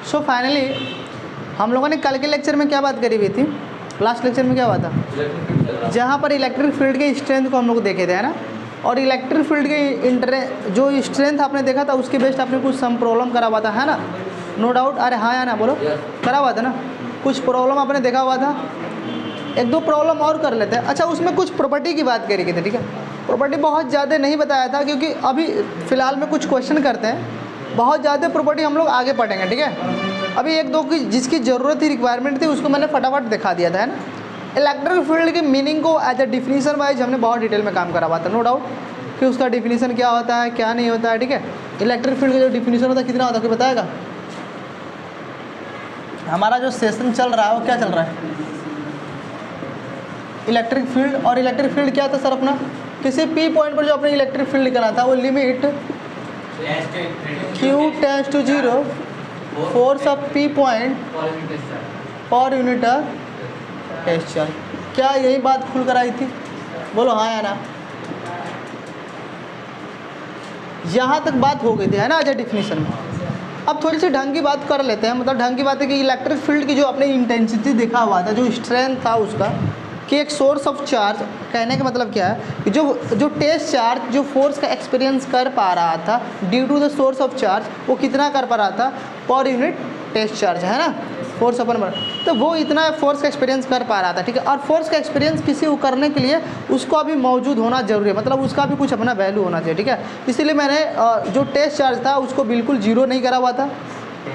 So finally हम लोगों ने कल के लेक्चर में क्या बात करी हुई थी, लास्ट लेक्चर में क्या हुआ था, जहाँ पर इलेक्ट्रिक फील्ड के स्ट्रेंथ को हम लोग देखे थे, है ना। और इलेक्ट्रिक फील्ड के जो स्ट्रेंथ आपने देखा था उसके बेस्ड आपने कुछ सम प्रॉब्लम करा हुआ था, है ना, नो डाउट। अरे हाँ या ना बोलो, करा हुआ था ना, कुछ प्रॉब्लम आपने देखा हुआ था। एक दो प्रॉब्लम और कर लेते हैं। अच्छा, उसमें कुछ प्रॉपर्टी की बात करी गई थी, ठीक है। प्रॉपर्टी बहुत ज़्यादा नहीं बताया था क्योंकि अभी फ़िलहाल में कुछ क्वेश्चन करते हैं, बहुत ज़्यादा प्रॉपर्टी हम लोग आगे पढ़ेंगे, ठीक है। अभी एक दो की जिसकी ज़रूरत थी, रिक्वायरमेंट थी, उसको मैंने फटाफट दिखा दिया था, है ना। इलेक्ट्रिक फील्ड की मीनिंग को एज ए डिफिनीशन वाइज हमने बहुत डिटेल में काम करा हुआ था, नो डाउट, कि उसका डिफिनीशन क्या होता है क्या नहीं होता है, ठीक है। इलेक्ट्रिक फील्ड का जो डिफिनीशन होता है कितना होता है, कोई बताएगा। हमारा जो सेशन चल रहा है वो क्या चल रहा है, इलेक्ट्रिक फील्ड। और इलेक्ट्रिक फील्ड क्या था सर अपना, किसी पी पॉइंट पर जो अपने इलेक्ट्रिक फील्ड निकला था वो limit Q tends to 0 force of P point per unit test charge. क्या यही बात खुल कर आई थी, बोलो हाँ या ना। यहाँ तक बात हो गई थी, है ना, एज ए डिफिनीशन में। अब थोड़ी सी ढंग की बात कर लेते हैं। मतलब ढंग की बात है कि इलेक्ट्रिक फील्ड की जो अपनी इंटेंसिटी देखा हुआ था, जो स्ट्रेंथ था उसका, कि एक सोर्स ऑफ चार्ज, कहने का मतलब क्या है कि जो टेस्ट चार्ज जो फोर्स का एक्सपीरियंस कर पा रहा था due to the source of charge, वो कितना कर पा रहा था पर यूनिट टेस्ट चार्ज, है ना, फोर्स अपन पर, तो वो इतना फोर्स का एक्सपीरियंस कर पा रहा था, ठीक है। और फोर्स का एक्सपीरियंस किसी को करने के लिए उसको अभी मौजूद होना जरूरी है, मतलब उसका भी कुछ अपना वैल्यू होना चाहिए, ठीक है। इसीलिए मैंने जो टेस्ट चार्ज था उसको बिल्कुल जीरो नहीं करा हुआ था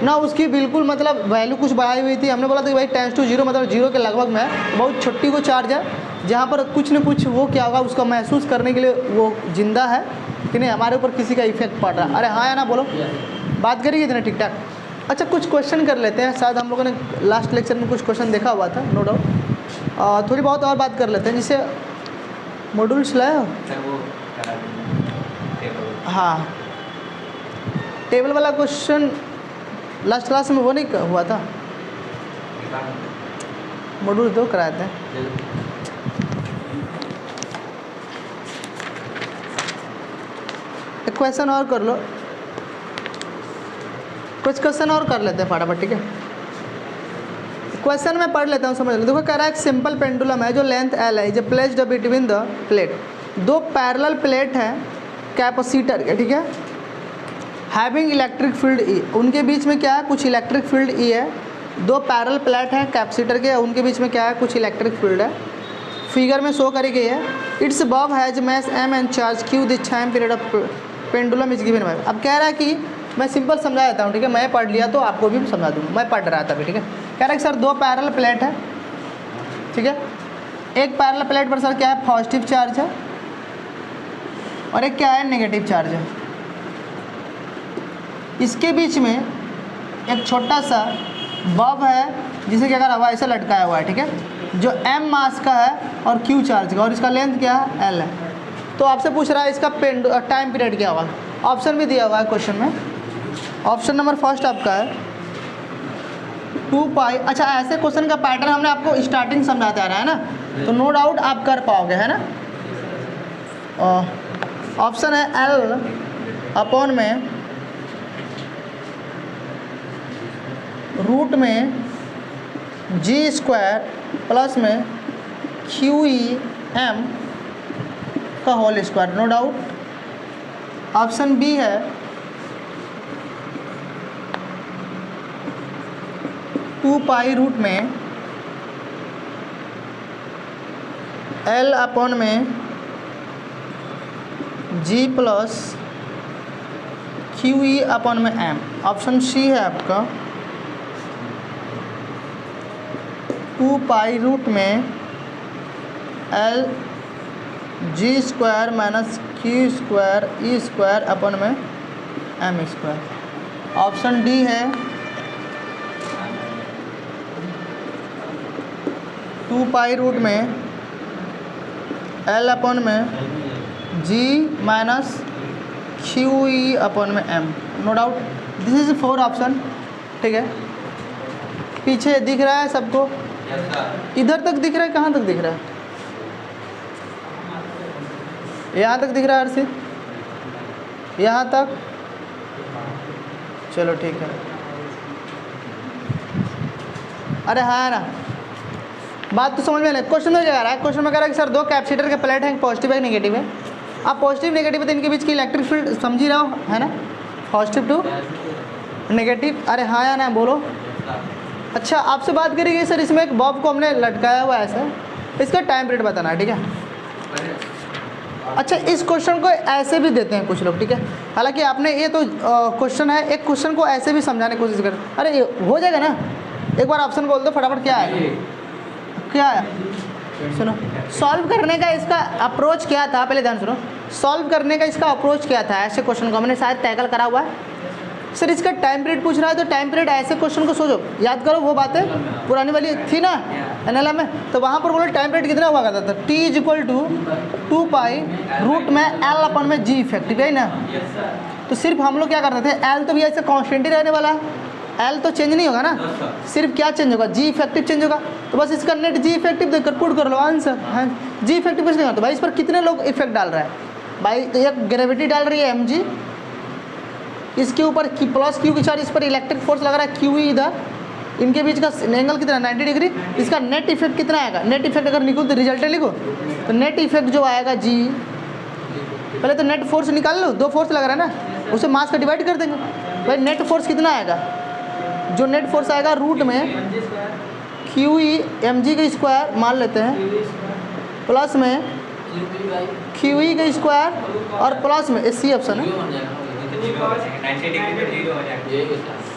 ना, उसकी बिल्कुल मतलब वैल्यू कुछ बढ़ाई हुई थी। हमने बोला था कि भाई टेंड्स टू 0 मतलब 0 के लगभग में है, बहुत छोटी को चार्ज है, जहाँ पर कुछ न कुछ वो क्या होगा उसका महसूस करने के लिए वो जिंदा है कि नहीं, हमारे ऊपर किसी का इफेक्ट पड़ रहा है। अरे हाँ या ना बोलो, बात करिए इतना ठीक ठाक। अच्छा, कुछ क्वेश्चन कर लेते हैं। शायद हम लोगों ने लास्ट लेक्चर में कुछ क्वेश्चन देखा हुआ था, नो डाउट। थोड़ी बहुत और बात कर लेते हैं, जिससे मॉड्यूल्स लाए हो। हाँ, टेबल वाला क्वेश्चन लास्ट क्लास में वो नहीं हुआ था, मॉड्यूल 2 कराए थे। एक क्वेश्चन और कर लो, कुछ क्वेश्चन और कर लेते हैं फटाफट, ठीक है। क्वेश्चन में पढ़ लेता हूँ, समझ लो। देखो, कह रहा है एक सिंपल पेंडुलम है जो लेंथ L है, जो प्लेस्ड बिटवीन द प्लेट, दो पैरेलल प्लेट है कैपेसिटर के, ठीक है, हैविंग इलेक्ट्रिक फील्ड E, उनके बीच में क्या है, कुछ इलेक्ट्रिक फील्ड E है। दो पैरेलल प्लेट हैं कैपेसिटर के, उनके बीच में क्या है, कुछ इलेक्ट्रिक फील्ड है, फिगर में शो करी गई है। It's bob has mass M and charge Q the time period of pendulum is given by. अब कह रहा है कि मैं सिंपल समझा देता हूँ, ठीक है, मैं पढ़ लिया तो आपको भी समझा दूँगा, मैं पढ़ रहा था अभी, ठीक है। कह रहा है कि सर दो पैरेलल प्लेट है, ठीक है, एक पैरेलल प्लेट पर सर क्या है, पॉजिटिव चार्ज है, और एक क्या है, नेगेटिव चार्ज है। इसके बीच में एक छोटा सा बॉब है जिसे क्या करा हुआ है, ऐसे लटकाया हुआ है, ठीक है, जो M मास का है और Q चार्ज का, और इसका लेंथ क्या है, L है। तो आपसे पूछ रहा है इसका टाइम पीरियड क्या होगा। ऑप्शन भी दिया हुआ है क्वेश्चन में। ऑप्शन नंबर फर्स्ट आपका है 2 पाई। अच्छा, ऐसे क्वेश्चन का पैटर्न हमने आपको स्टार्टिंग समझाते आ रहा है ना, तो नो डाउट आप कर पाओगे, है ना। ऑप्शन है L अपॉन में रूट में G² प्लस में QEM का whole square, no doubt. Option B है टू पाई रूट में L अपॉन में G प्लस QE अपॉन में M। ऑप्शन सी है आपका 2 पाई रूट में L G² minus Q² E² upon में M²। ऑप्शन डी है 2 पाई रूट में L अपन में G माइनस QE अपन में M, no doubt. This is 4 option, ठीक है। पीछे दिख रहा है सबको, इधर तक दिख रहा है, कहाँ तक दिख रहा है, यहाँ तक दिख रहा है अर्षित, यहाँ तक, चलो ठीक है। अरे हाँ ना, बात तो समझ में नहीं। क्वेश्चन में क्या कह रहा है, क्वेश्चन में कह रहा है कि सर दो कैपेसिटर के प्लेट हैं, पॉजिटिव है पॉजिटिव है। अब पॉजिटिव नेगेटिव है तो इनके बीच की इलेक्ट्रिक फील्ड समझ ही रहा हो, है ना, पॉजिटिव टू नेगेटिव। अरे हाँ या ना बोलो। अच्छा आपसे बात करेंगे सर, इसमें एक बॉब को हमने लटकाया हुआ है ऐसा, इसका टाइम पीरियड बताना है, ठीक है। अच्छा इस क्वेश्चन को ऐसे भी देते हैं कुछ लोग, ठीक है। हालांकि आपने ये तो क्वेश्चन है, एक क्वेश्चन को ऐसे भी समझाने की कोशिश कर। अरे ये हो जाएगा ना, एक बार ऑप्शन बोल दो फटाफट। क्या है, क्या है, सुनो। सॉल्व करने का इसका अप्रोच क्या था, पहले ध्यान सुनो। सॉल्व करने का इसका अप्रोच क्या था, ऐसे क्वेश्चन को हमने शायद टैकल करा हुआ है। सर इसका टाइम पीरियड पूछ रहा है, तो टाइम पीरियड ऐसे क्वेश्चन को सोचो, याद करो वो बातें पुरानी वाली थी ना एनएलएम में, तो वहाँ पर बोलो टाइम पीरियड कितना हुआ करता था, T = 2 पाई रूट में L अपन में G इफेक्टिव है ना। तो सिर्फ हम लोग क्या करते थे, L तो भी ऐसे कॉन्स्टेंट ही रहने वाला है, L तो चेंज नहीं होगा ना, सिर्फ क्या चेंज होगा, G इफेक्टिव चेंज होगा। तो बस इसका नेट G इफेक्टिव देकर पुट कर लो आंसर है। G इफेक्टिव कुछ नहीं होता। तो भाई इस पर कितने लोग इफेक्ट डाल रहा है भाई, तो एक ग्रेविटी डाल रही है mg, इसके ऊपर प्लस क्यू की चार्ज, इस पर इलेक्ट्रिक फोर्स लग रहा है क्यू इधर, इनके बीच का एंगल कितना 90 डिग्री। इसका नेट इफेक्ट कितना आएगा, नेट इफेक्ट अगर निकलो तो रिजल्ट लिखो, तो नेट इफेक्ट जो आएगा जी, पहले तो नेट फोर्स निकाल लो, दो फोर्स लग रहा है ना, उसे मास का डिवाइड कर देंगे। भाई नेट फोर्स कितना आएगा, जो नेट फोर्स आएगा रूट में क्यू ई mg का स्क्वायर मान लेते हैं, प्लस में क्यू ई का स्क्वायर और प्लस में सी ऑप्शन है,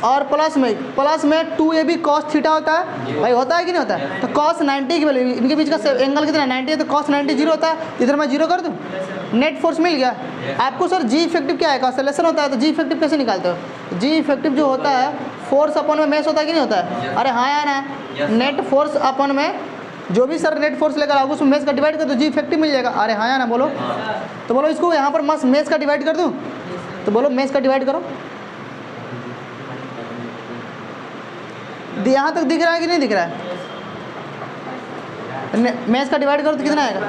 और प्लस में 2ab cos थीटा होता है भाई, होता है कि नहीं होता है। तो cos 90 की वैल्यू, इनके बीच का एंगल कितना 90 है, तो cos 90 जीरो होता है, इधर मैं जीरो कर दूँ, नेट फोर्स मिल गया आपको। सर जी इफेक्टिव क्या है, ऑसिलेशन होता है, तो जी इफेक्टिव कैसे निकालते हो, जी इफेक्टिव जो होता है फोर्स अपन में मेस होता है कि नहीं होता है। अरे हाँ यार ना, नेट फोर्स अपन में जो भी सर नेट फोर्स लेकर आओगे उसमें मेस का डिवाइड कर दो, जी इफेक्टिव मिल जाएगा। अरे हाँ यार ना बोलो, तो बोलो इसको यहाँ पर मस मेस का डिवाइड कर दूँ, तो बोलो मेस का डिवाइड करो। यहाँ तक दिख रहा है कि नहीं दिख रहा है, मेस का डिवाइड करो तो कितना आएगा,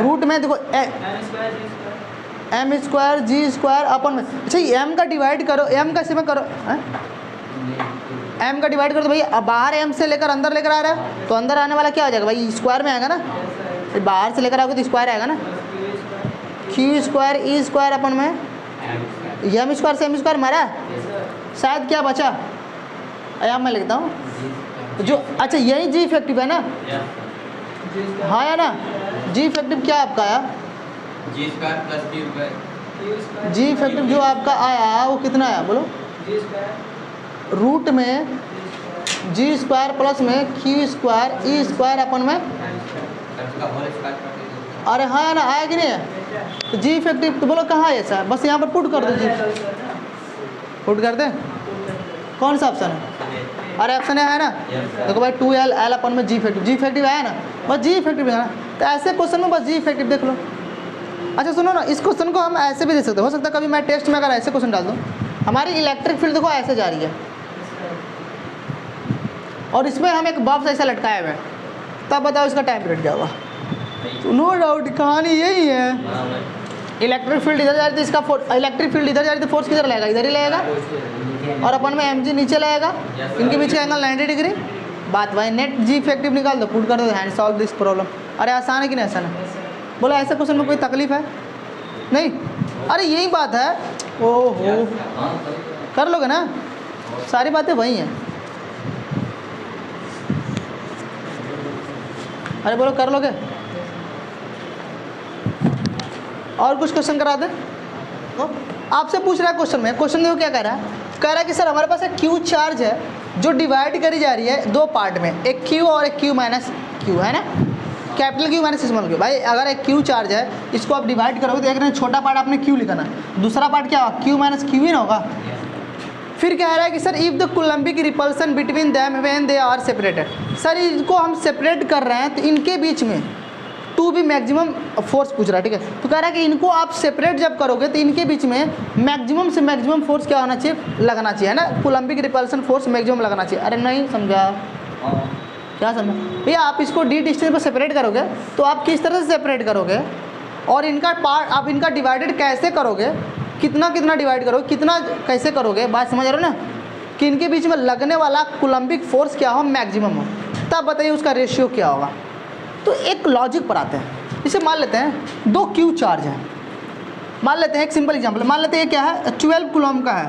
रूट में देखो m स्क्वायर जी स्क्वायर अपन में। अच्छा m का डिवाइड करो, m का सिर्फ करो, m का डिवाइड करो तो भाई अब बाहर m से लेकर अंदर लेकर आ रहा है, तो अंदर आने वाला क्या हो जाएगा भाई, स्क्वायर में आएगा ना, बाहर से लेकर आओगे तो स्क्वायर आएगा ना, Q square E square upon में m स्क्वायर से m स्क्वायर मारा, शायद क्या बचा, अब मैं लिखता हूँ जो, अच्छा यही जी इफेक्टिव है ना, हाँ या ना, जी इफेक्टिव क्या आपका आया, जी इफेक्टिव जो आपका आया वो कितना आया बोलो, रूट में जी स्क्वायर प्लस में Q square E square upon में, अरे हाँ या ना, आया कि नहीं है, तो जी इफेक्टिव तो बोलो कहाँ है ऐसा, बस यहाँ पर पुट कर दो, जी पुट कर दें, कौन सा ऑप्शन है, अरे ऑप्शन है ना, देखो भाई 2l l अपन में जी इफेक्टिव आया ना, बस जी इफेक्टिव है ना। तो ऐसे क्वेश्चन में बस जी इफेक्टिव देख लो। अच्छा सुनो ना, इस क्वेश्चन को हम ऐसे भी दे सकते हो सकता है कभी मैं टेस्ट में अगर ऐसे क्वेश्चन डाल दूँ, हमारी इलेक्ट्रिक फील्ड देखो ऐसे जा रही है और इसमें हम एक बॉक्स ऐसा लटकाए हुए हैं, तब बताओ इसका टाइम पीरियड क्या होगा। नो डाउट कहानी यही है, इलेक्ट्रिक फील्ड इधर जा रही थी, इसका इलेक्ट्रिक फील्ड इधर जा रही थी, फोर्स किधर लगेगा, इधर ही लगेगा, और अपन में mg नीचे लगेगा, इनके बीच का एंगल 90 डिग्री। बात भाई नेट जी इफेक्टिव निकाल दो, पुट कर दो, हैंड सॉल्व दिस प्रॉब्लम। अरे आसान है कि नहीं आसान है, बोलो ऐसे क्वेश्चन में कोई तकलीफ है नहीं, अरे यही बात है, ओहो कर लोगे ना, सारी बातें वही हैं, अरे बोलो कर लोगे, और कुछ क्वेश्चन करा दें, तो आपसे पूछ रहा है क्वेश्चन में, क्वेश्चन देखो क्या कह रहा है कि सर हमारे पास एक क्यू चार्ज है जो डिवाइड करी जा रही है दो पार्ट में, एक क्यू और एक क्यू माइनस क्यू, है ना, capital Q minus small Q. भाई अगर एक क्यू चार्ज है, इसको आप डिवाइड करोगे तो एक नहीं, छोटा पार्ट आपने क्यू लिखना, दूसरा पार्ट क्या होगा, क्यू माइनस क्यू ही ना होगा। फिर कह रहा है कि sir if the coulombic repulsion between them when they are separated, sir इनको हम सेपरेट कर रहे हैं तो इनके बीच में टू भी मैक्सिमम फोर्स पूछ रहा है, ठीक है। तो कह रहा है कि इनको आप सेपरेट जब करोगे तो इनके बीच में मैक्सिमम से मैक्सिमम फोर्स क्या होना चाहिए, लगना चाहिए, है ना, कूलम्बिक रिपल्सन फोर्स मैक्सिमम लगना चाहिए। अरे नहीं समझा, क्या समझा भैया, आप इसको डी डिस्टेंस पर सेपरेट करोगे तो आप किस तरह से सेपरेट करोगे, और इनका पार्ट आप इनका डिवाइडेड कैसे करोगे, कितना कितना डिवाइड करोगे, कितना कैसे करोगे, बात समझ रहे हो ना, कि इनके बीच में लगने वाला कूलम्बिक फोर्स क्या हो, मैक्सिमम हो, तब बताइए उसका रेशियो क्या होगा। तो एक लॉजिक पर आते हैं। इसे मान लेते हैं 2 क्यू चार्ज हैं, मान लेते हैं एक सिंपल एग्जांपल, मान लेते हैं ये क्या है 12 कूलम का है।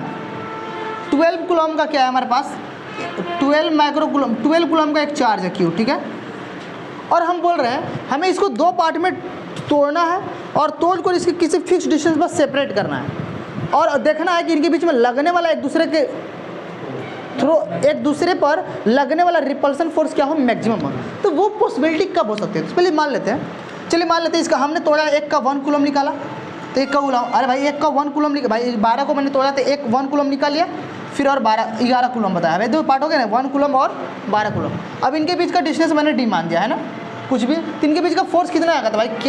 12 कूलम का क्या है हमारे पास, 12 माइक्रो कूलम, 12 कूलम का एक चार्ज है क्यू, ठीक है। और हम बोल रहे हैं हमें इसको 2 पार्ट में तोड़ना है और तोड़ कर इसके किसी फिक्स डिस्टेंस पर सेपरेट करना है और देखना है कि इनके बीच में लगने वाला एक दूसरे के थ्रू, एक दूसरे पर लगने वाला रिपल्सन फोर्स क्या हो, मैक्सिमम हो। तो वो पॉसिबिलिटी कब हो सकती है, तो पहले मान लेते हैं, चलिए मान लेते हैं इसका हमने तोड़ा, एक का 1 कूलम निकाला, तो एक का कूलम, अरे भाई एक का 1 कूलम निकाल, भाई 12 को मैंने तोड़ा तो एक 1 कूलम निकाल लिया, फिर और 11 कूलम बताया, भाई 2 पार्ट हो गए ना, 1 कूलम और 12 कूलम। अब इनके बीच का डिस्टेंस मैंने डी मान दिया है ना, कुछ भी, तो इनके बीच का फोर्स कितना आएगा, तो भाई K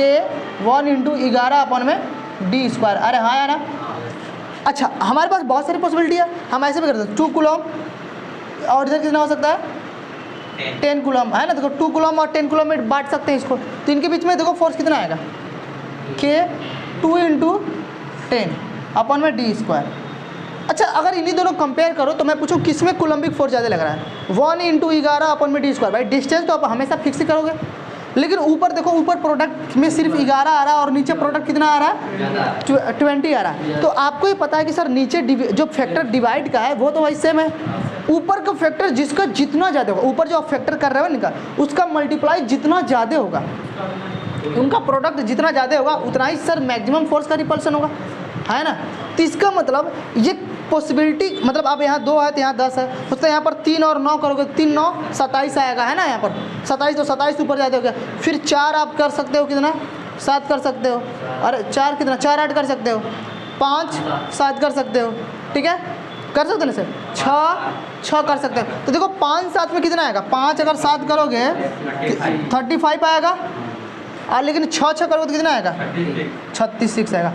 1 × 11/d²। अरे हाँ यार, अच्छा हमारे पास बहुत सारी पॉसिबिलिटी है, हम ऐसे भी कर सकते हैं 2 कूलम और इधर कितना हो सकता है 10 कूलम, है ना। देखो 2 कूलम और 10 कूलम में बांट सकते हैं इसको, तो इनके बीच में देखो फोर्स कितना आएगा, K 2 × 10/d²। अच्छा अगर इन्हीं दोनों कंपेयर करो तो मैं पूछूं किस में कूलम्बिक फोर्स ज़्यादा लग रहा है, 1 × 11/d²। भाई डिस्टेंस तो आप हमेशा फिक्स ही करोगे, लेकिन ऊपर देखो, ऊपर प्रोडक्ट में सिर्फ 11 आ रहा है और नीचे प्रोडक्ट कितना आ रहा है 20 आ रहा है। तो आपको ये पता है कि सर नीचे जो फैक्टर डिवाइड का है वो तो वही सेम है, ऊपर का फैक्टर जिसका जितना ज़्यादा होगा, ऊपर जो आप फैक्टर कर रहे हो इनका, उसका मल्टीप्लाई जितना ज़्यादा होगा, उनका प्रोडक्ट जितना ज़्यादा होगा उतना ही सर मैक्सिमम फोर्स का रिपल्सन होगा, है ना। तो इसका मतलब ये पॉसिबिलिटी, मतलब आप यहाँ 2 है तो यहाँ 10 है, तो यहाँ पर 3 और 9 करोगे, 3 9 27 आएगा, है ना। यहाँ पर 27, तो 27 ऊपर ज़्यादा हो गया, फिर 4 आप कर सकते हो कितना, 7 कर सकते हो, अरे 4 कितना, 4 8 कर सकते हो, 5 7 कर सकते हो, ठीक है, कर सकते हो ना सर, 6 कर सकते हो। तो देखो 5 7 में कितना आएगा, 5 अगर 7 करोगे 35 आएगा, और लेकिन 6 करोगे तो कितना आएगा 36 आएगा।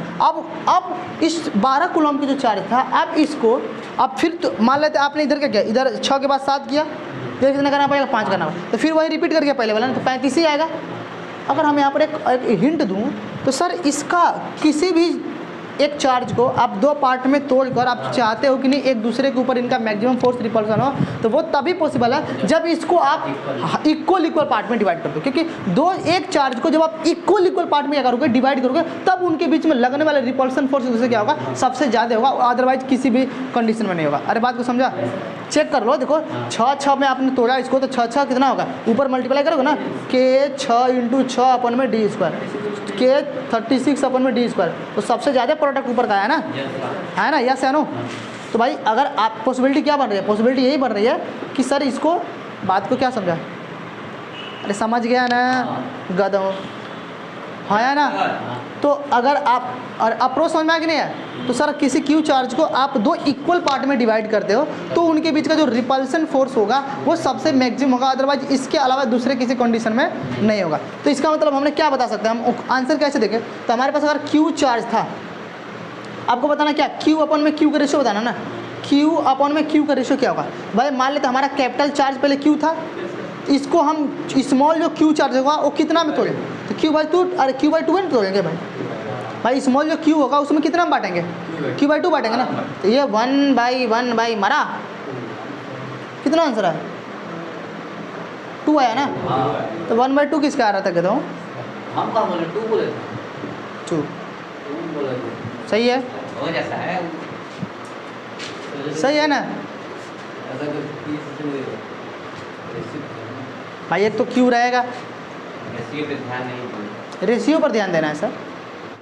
अब इस 12 कूलम की जो चार्ज था, अब इसको अब फिर तो मान लेते आपने इधर क्या किया, इधर 6 के बाद 7 किया, फिर कितना करना पड़ेगा 5 करना पड़ेगा, तो फिर वही रिपीट करके पहले वाला ना, तो 35 ही आएगा। अगर हम यहाँ पर एक हिंट दूँ तो सर इसका किसी भी एक चार्ज को आप 2 पार्ट में तोड़कर आप चाहते हो कि नहीं एक दूसरे के ऊपर इनका मैक्सिमम फोर्स रिपल्सन हो, तो वो तभी पॉसिबल है जब इसको आप इक्वल पार्ट में डिवाइड कर दो, क्योंकि एक चार्ज को जब आप इक्वल पार्ट में क्या करोगे, डिवाइड करोगे, तब उनके बीच में लगने वाला रिपल्सन फोर्स दूसरे क्या होगा, सबसे ज़्यादा होगा, अदरवाइज किसी भी कंडीशन में नहीं होगा। अरे बात को समझा, चेक कर लो, देखो 6 में आपने तोड़ा इसको, तो 6 कितना होगा, ऊपर मल्टीप्लाई करोगे ना, K 6 × 6/d², K 36/d², तो सबसे ज़्यादा प्रोडक्ट ऊपर का है ना, यस है नो। तो भाई अगर आप पॉसिबिलिटी क्या बन रही है, पॉसिबिलिटी यही बन रही है कि सर इसको बात को क्या समझा, अरे समझ गया ना गधों, हाँ या ना। तो अगर आप और अप्रोच समझ में आ कि नहीं है, तो सर किसी क्यू चार्ज को आप 2 इक्वल पार्ट में डिवाइड करते हो तो उनके बीच का जो रिपल्सन फोर्स होगा वो सबसे मैक्सिमम होगा, अदरवाइज इसके अलावा दूसरे किसी कंडीशन में नहीं होगा। तो इसका मतलब हमने क्या बता सकते हैं, हम आंसर कैसे देखें, तो हमारे पास अगर क्यू चार्ज था, आपको बताना क्या, Q/Q का रेशियो बताना ना, Q/Q का रेशियो क्या होगा। भाई मान लेते हमारा कैपिटल चार्ज पहले Q था, इसको हम स्मॉल जो Q चार्ज होगा वो कितना में तोड़ें, तो Q/2, अरे Q/2 में तोड़ेंगे भाई स्मॉल जो Q होगा उसमें कितना में बांटेंगे, Q/2 बांटेंगे ना। तो ये 1/1 मारा, कितना आंसर है 2 आया ना, तो 1/2 किसका आ रहा था, कहता हूँ हम कहाँ बोले 2 बोले 2, बोले सही है, हो जैसा है, सही है ना ऐसा कुछ भाई। एक तो Q रहेगा, रेशियो पे ध्यान नहीं, रेशियो पर ध्यान देना है सर।